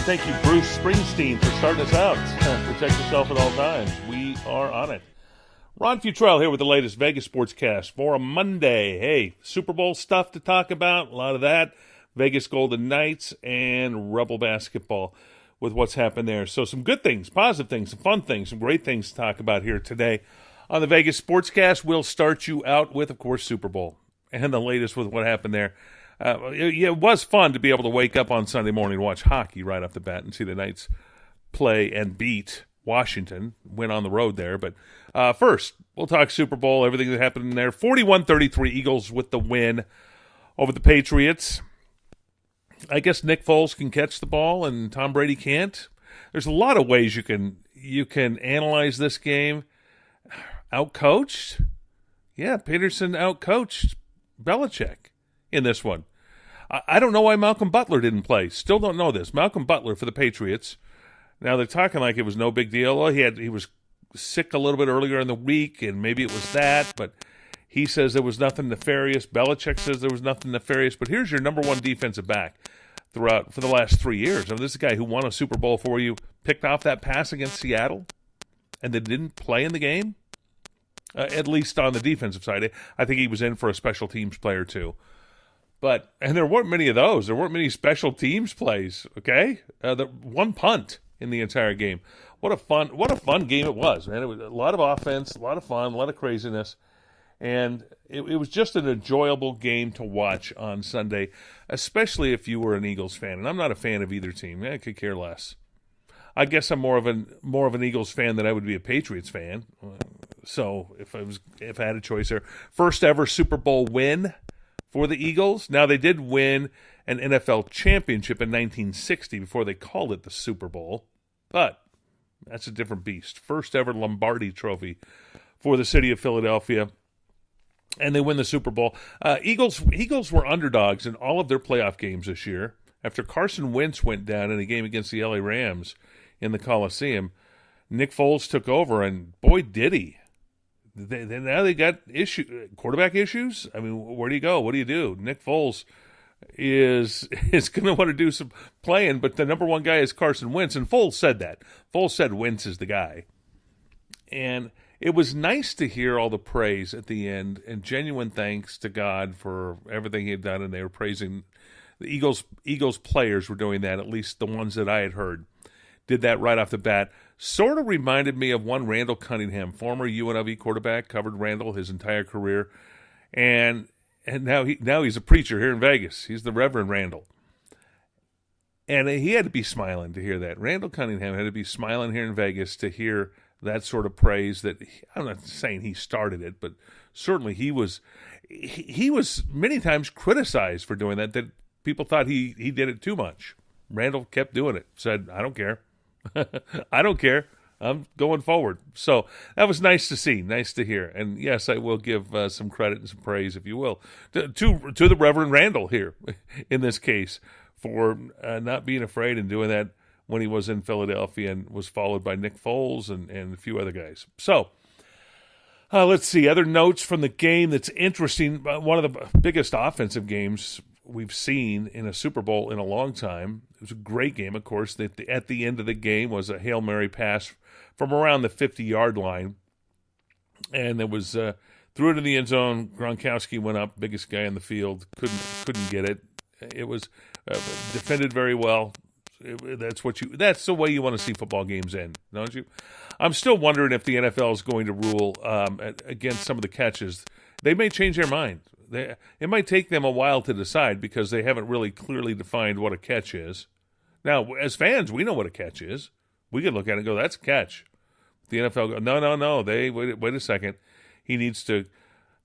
Thank you, Bruce Springsteen, for starting us out. Protect yourself at all times. We are on it. Ron Futrell here with the latest Vegas Sportscast for a Monday. Hey, Super Bowl stuff to talk about. A lot of that. Vegas Golden Knights and Rebel basketball with what's happened there. So some good things, positive things, some fun things, some great things to talk about here today. On the Vegas Sportscast, we'll start you out with, of course, Super Bowl and the latest with what happened there. It was fun to be able to wake up on Sunday morning and watch hockey right off the bat and see the Knights play and beat Washington, went on the road there. But first, we'll talk Super Bowl, everything that happened in there. 41-33 Eagles with the win over the Patriots. I guess Nick Foles can catch the ball and Tom Brady can't. There's a lot of ways you can analyze this game. Outcoached? Yeah, Peterson outcoached Belichick in this one. I don't know why Malcolm Butler didn't play. Still don't know this. Malcolm Butler for the Patriots. Now they're talking like it was no big deal. Well, he was sick a little bit earlier in the week, and maybe it was that, but he says there was nothing nefarious. Belichick says there was nothing nefarious. But here's your number one defensive back for the last 3 years. I mean, this is a guy who won a Super Bowl for you, picked off that pass against Seattle, and then didn't play in the game, at least on the defensive side. I think he was in for a special teams player too. And there weren't many of those. There weren't many special teams plays, okay? The one punt in the entire game. What a fun game it was, man. It was a lot of offense, a lot of fun, a lot of craziness. And it was just an enjoyable game to watch on Sunday, especially if you were an Eagles fan. And I'm not a fan of either team. I could care less. I guess I'm more of an Eagles fan than I would be a Patriots fan. So if I had a choice there. First ever Super Bowl win for the Eagles. Now, they did win an NFL championship in 1960 before they called it the Super Bowl, but that's a different beast. First ever Lombardi trophy for the city of Philadelphia, and they win the Super Bowl. Eagles were underdogs in all of their playoff games this year. After Carson Wentz went down in a game against the LA Rams in the Coliseum, Nick Foles took over, and boy, did he. Now they got quarterback issues. I mean, where do you go? What do you do? Nick Foles is going to want to do some playing, but the number one guy is Carson Wentz, and Foles said that. Foles said Wentz is the guy. And it was nice to hear all the praise at the end and genuine thanks to God for everything he had done, and they were praising the Eagles players were doing that, at least the ones that I had heard. Did that right off the bat. Sort of reminded me of one Randall Cunningham, former UNLV quarterback, covered Randall his entire career, and now he's a preacher here in Vegas. He's the Reverend Randall, and he had to be smiling to hear that. Randall Cunningham had to be smiling here in Vegas to hear that sort of praise. That I'm not saying he started it, but certainly he was many times criticized for doing that. That people thought he did it too much. Randall kept doing it. Said, "I don't care." I don't care. I'm going forward. So that was nice to see, nice to hear. And yes, I will give some credit and some praise, if you will, to the Reverend Randall here in this case for not being afraid and doing that when he was in Philadelphia, and was followed by Nick Foles and a few other guys. So let's see. Other notes from the game that's interesting. One of the biggest offensive games we've seen in a Super Bowl in a long time. It was a great game, of course. At the end of the game was a Hail Mary pass from around the 50-yard line. And it was threw it in the end zone. Gronkowski went up, biggest guy in the field, couldn't get it. It was defended very well. That's the way you want to see football games end, don't you? I'm still wondering if the NFL is going to rule against some of the catches. They may change their mind. It might take them a while to decide because they haven't really clearly defined what a catch is. Now, as fans, we know what a catch is. We can look at it and go, that's a catch. The NFL go, no. Wait a second. He needs to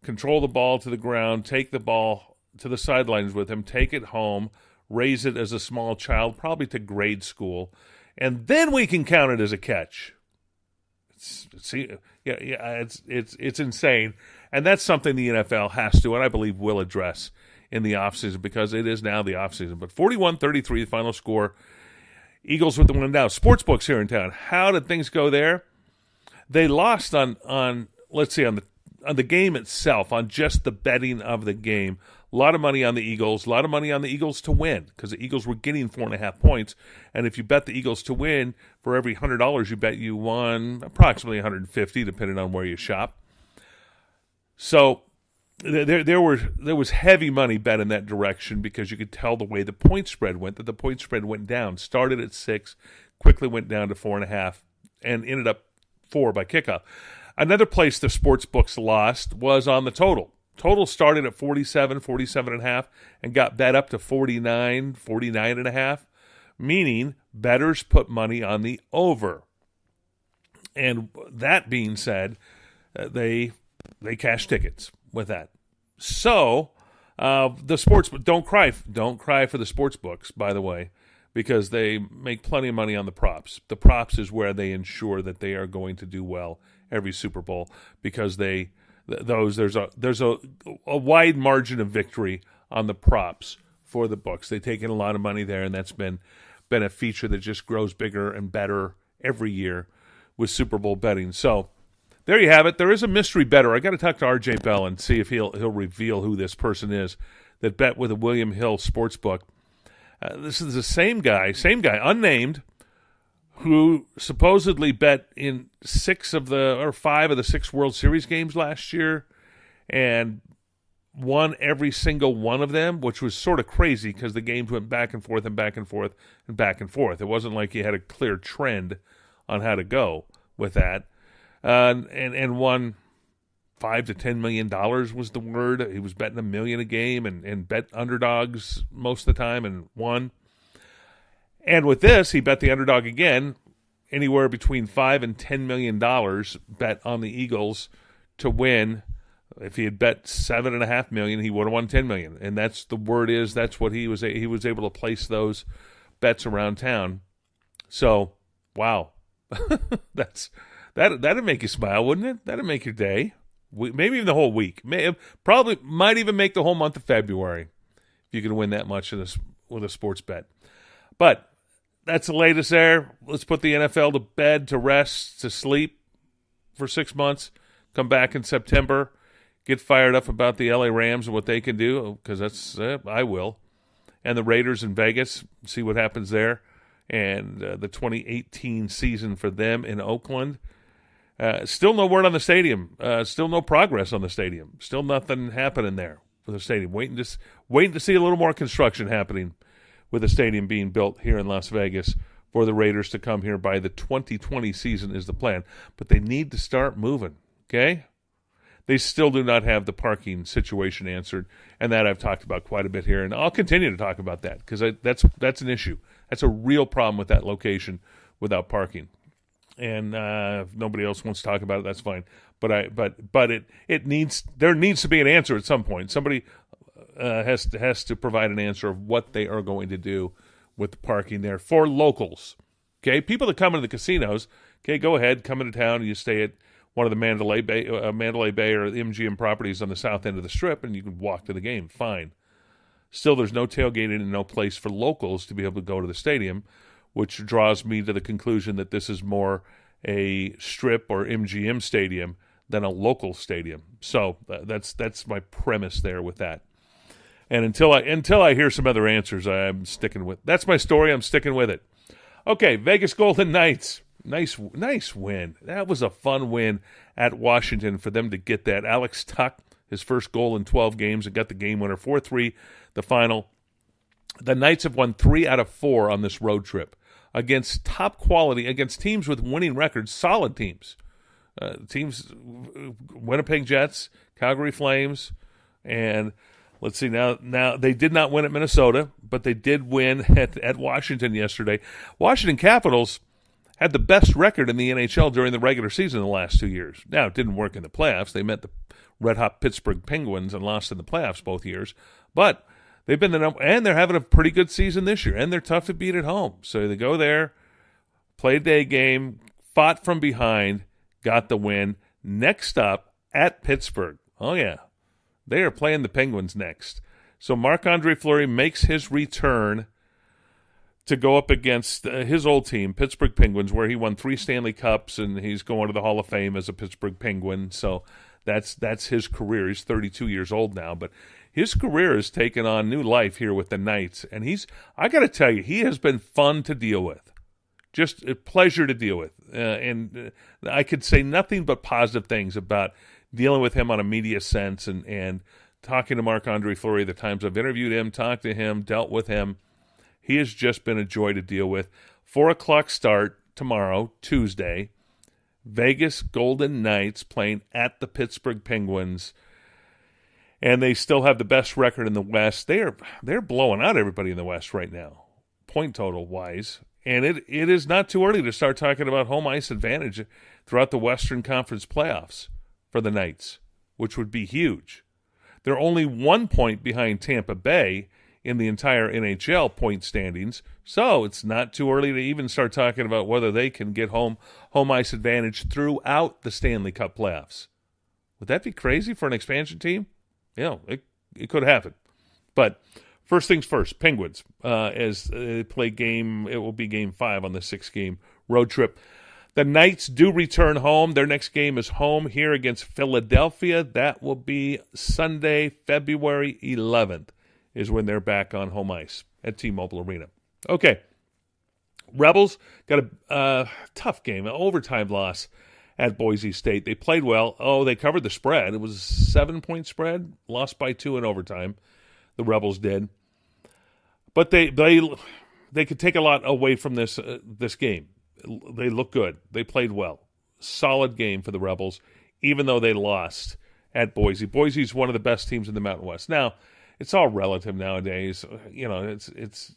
control the ball to the ground, take the ball to the sidelines with him, take it home, raise it as a small child, probably to grade school, and then we can count it as a catch. It's insane. And that's something the NFL has to, and I believe will address in the offseason, because it is now the offseason. But 41-33, the final score. Eagles with the win now. Sportsbooks here in town. How did things go there? They lost on the game itself, on just the betting of the game. A lot of money on the Eagles, a lot of money on the Eagles to win, because the Eagles were getting 4.5 points. And if you bet the Eagles to win, for every $100 you bet, you won approximately $150, depending on where you shop. So there was heavy money bet in that direction, because you could tell the way the point spread went, that the point spread went down. Started at 6, quickly went down to 4.5, and ended up 4 by kickoff. Another place the sports books lost was on the total. Total started at 47, 47.5, and got bet up to 49, 49.5, meaning bettors put money on the over. And that being said, they cashed tickets with that. So the sports, don't cry for the sports books, by the way, because they make plenty of money on the props. The props is where they ensure that they are going to do well every Super Bowl, because there's a wide margin of victory on the props for the books. They take in a lot of money there, and that's been a feature that just grows bigger and better every year with Super Bowl betting. So there you have it. There is a mystery bettor. I got to talk to RJ Bell and see if he'll reveal who this person is that bet with a William Hill sportsbook. This is the same guy, unnamed, who supposedly bet in 5 of the 6 World Series games last year and won every single one of them, which was sort of crazy because the games went back and forth and back and forth and back and forth. It wasn't like he had a clear trend on how to go with that. And won $5 to $10 million was the word. He was betting $1 million a game and bet underdogs most of the time and won. And with this, he bet the underdog again, anywhere between $5 and $10 million bet on the Eagles to win. If he had bet $7.5 million, he would have won $10 million. And that's the word is that's what he was able to place those bets around town. So, wow, that'd make you smile, wouldn't it? That'd make your day. Maybe even the whole week. Probably might even make the whole month of February if you can win that much with a sports bet. But that's the latest there. Let's put the NFL to bed, to rest, to sleep for 6 months. Come back in September. Get fired up about the LA Rams and what they can do, because I will. And the Raiders in Vegas, see what happens there. And the 2018 season for them in Oakland. Still no word on the stadium. Still no progress on the stadium. Still nothing happening there for the stadium. Waiting to see a little more construction happening with the stadium being built here in Las Vegas for the Raiders to come here by the 2020 season is the plan. But they need to start moving, okay? They still do not have the parking situation answered, and that I've talked about quite a bit here, and I'll continue to talk about that because that's an issue. That's a real problem with that location without parking. And if nobody else wants to talk about it, that's fine. But there needs to be an answer at some point. Somebody has to provide an answer of what they are going to do with the parking there for locals. Okay, people that come into the casinos, okay, go ahead, come into town, and you stay at one of the Mandalay Bay or the MGM properties on the south end of the Strip, and you can walk to the game. Fine. Still, there's no tailgating and no place for locals to be able to go to the stadium, which draws me to the conclusion that this is more a Strip or MGM stadium than a local stadium. So that's my premise there with that. And until I hear some other answers, I'm sticking with. That's my story. I'm sticking with it. Okay, Vegas Golden Knights. Nice win. That was a fun win at Washington for them to get that. Alex Tuch, his first goal in 12 games, and got the game winner, 4-3, the final. The Knights have won 3 out of 4 on this road trip against top quality, against teams with winning records, solid teams. Teams, Winnipeg Jets, Calgary Flames, and let's see, now they did not win at Minnesota, but they did win at Washington yesterday. Washington Capitals had the best record in the NHL during the regular season in the last 2 years. Now, it didn't work in the playoffs. They met the red-hot Pittsburgh Penguins and lost in the playoffs both years. But they've been and they're having a pretty good season this year, and they're tough to beat at home. So they go there, play a day game, fought from behind, got the win. Next up, at Pittsburgh. Oh, yeah. They are playing the Penguins next. So Marc-Andre Fleury makes his return to go up against his old team, Pittsburgh Penguins, where he won 3 Stanley Cups, and he's going to the Hall of Fame as a Pittsburgh Penguin. So that's his career. He's 32 years old now, but his career has taken on new life here with the Knights. And I got to tell you, he has been fun to deal with. Just a pleasure to deal with. And I could say nothing but positive things about dealing with him on a media sense and talking to Marc-Andre Fleury the times I've interviewed him, talked to him, dealt with him. He has just been a joy to deal with. 4 o'clock start tomorrow, Tuesday. Vegas Golden Knights playing at the Pittsburgh Penguins. And they still have the best record in the West. They're blowing out everybody in the West right now, point total-wise. And it is not too early to start talking about home ice advantage throughout the Western Conference playoffs for the Knights, which would be huge. They're only 1 point behind Tampa Bay in the entire NHL point standings, so it's not too early to even start talking about whether they can get home ice advantage throughout the Stanley Cup playoffs. Would that be crazy for an expansion team? It could happen. But first things first, Penguins, as they play it will be game 5 on the 6-game road trip. The Knights do return home. Their next game is home here against Philadelphia. That will be Sunday, February 11th, is when they're back on home ice at T-Mobile Arena. Okay, Rebels got a tough game, an overtime loss at Boise State. They played well. They covered the spread. It was a 7-point spread, lost by 2 in overtime. The Rebels did. But they could take a lot away from this game. They look good. They played well. Solid game for the Rebels, even though they lost at Boise. Boise's one of the best teams in the Mountain West. Now, it's all relative nowadays. It's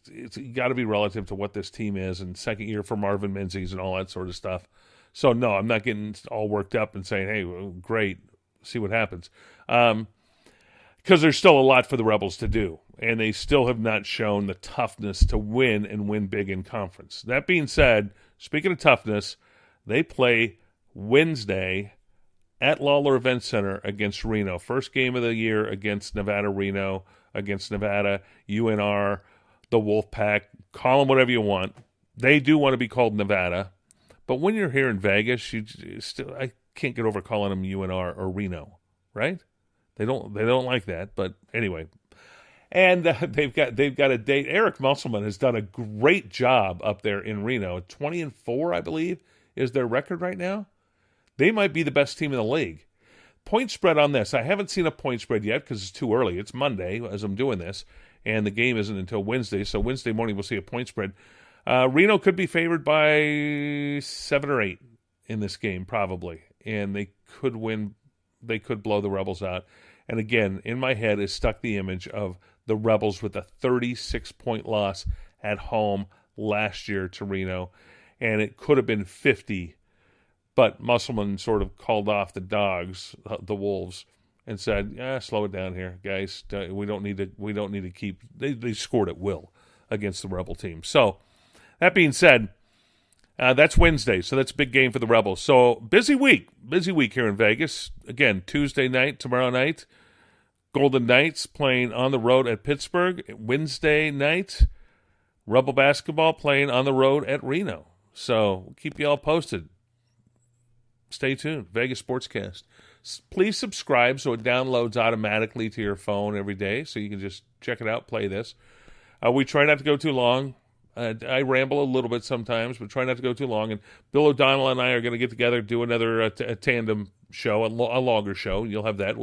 got to be relative to what this team is, and second year for Marvin Menzies and all that sort of stuff. So, no, I'm not getting all worked up and saying, hey, well, great, see what happens. Because there's still a lot for the Rebels to do, and they still have not shown the toughness to win and win big in conference. That being said, speaking of toughness, they play Wednesday at Lawler Event Center against Reno. First game of the year against Nevada Reno, against Nevada, UNR, the Wolfpack. Call them whatever you want. They do want to be called Nevada. But when you're here in Vegas, I can't get over calling them UNR or Reno, right? They don't like that, but anyway. And they've got a date. Eric Musselman has done a great job up there in Reno. 20-4, I believe, is their record right now. They might be the best team in the league. Point spread on this. I haven't seen a point spread yet because it's too early. It's Monday as I'm doing this, and the game isn't until Wednesday. So Wednesday morning we'll see a point spread. Reno could be favored by 7 or 8 in this game, probably. And they could win. They could blow the Rebels out. And again, in my head is stuck the image of the Rebels with a 36-point loss at home last year to Reno. And it could have been 50, but Musselman sort of called off the dogs, the Wolves, and said, slow it down here, guys. We don't need to keep. They scored at will against the Rebel team. So that being said, that's Wednesday, so that's a big game for the Rebels. So busy week here in Vegas. Again, Tuesday night, tomorrow night, Golden Knights playing on the road at Pittsburgh. Wednesday night, Rebel basketball playing on the road at Reno. So we'll keep you all posted. Stay tuned. Vegas Sportscast. Please subscribe so it downloads automatically to your phone every day so you can just check it out, play this. We try not to go too long. I ramble a little bit sometimes, but try not to go too long. And Bill O'Donnell and I are going to get together, do another a tandem show, a longer show. You'll have that.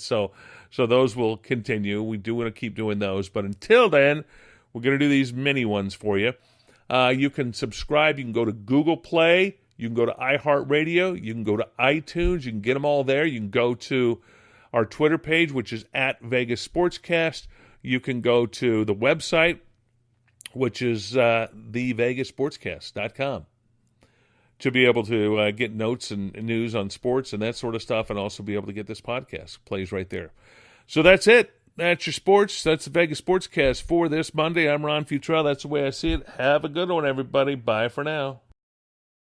So those will continue. We do want to keep doing those. But until then, we're going to do these mini ones for you. You can subscribe. You can go to Google Play. You can go to iHeartRadio. You can go to iTunes. You can get them all there. You can go to our Twitter page, which is at Vegas Sportscast. You can go to the website, which is thevegassportscast.com, to be able to get notes and news on sports and that sort of stuff, and also be able to get this podcast. It plays right there. So that's it. That's your sports. That's the Vegas Sportscast for this Monday. I'm Ron Futrell. That's the way I see it. Have a good one, everybody. Bye for now.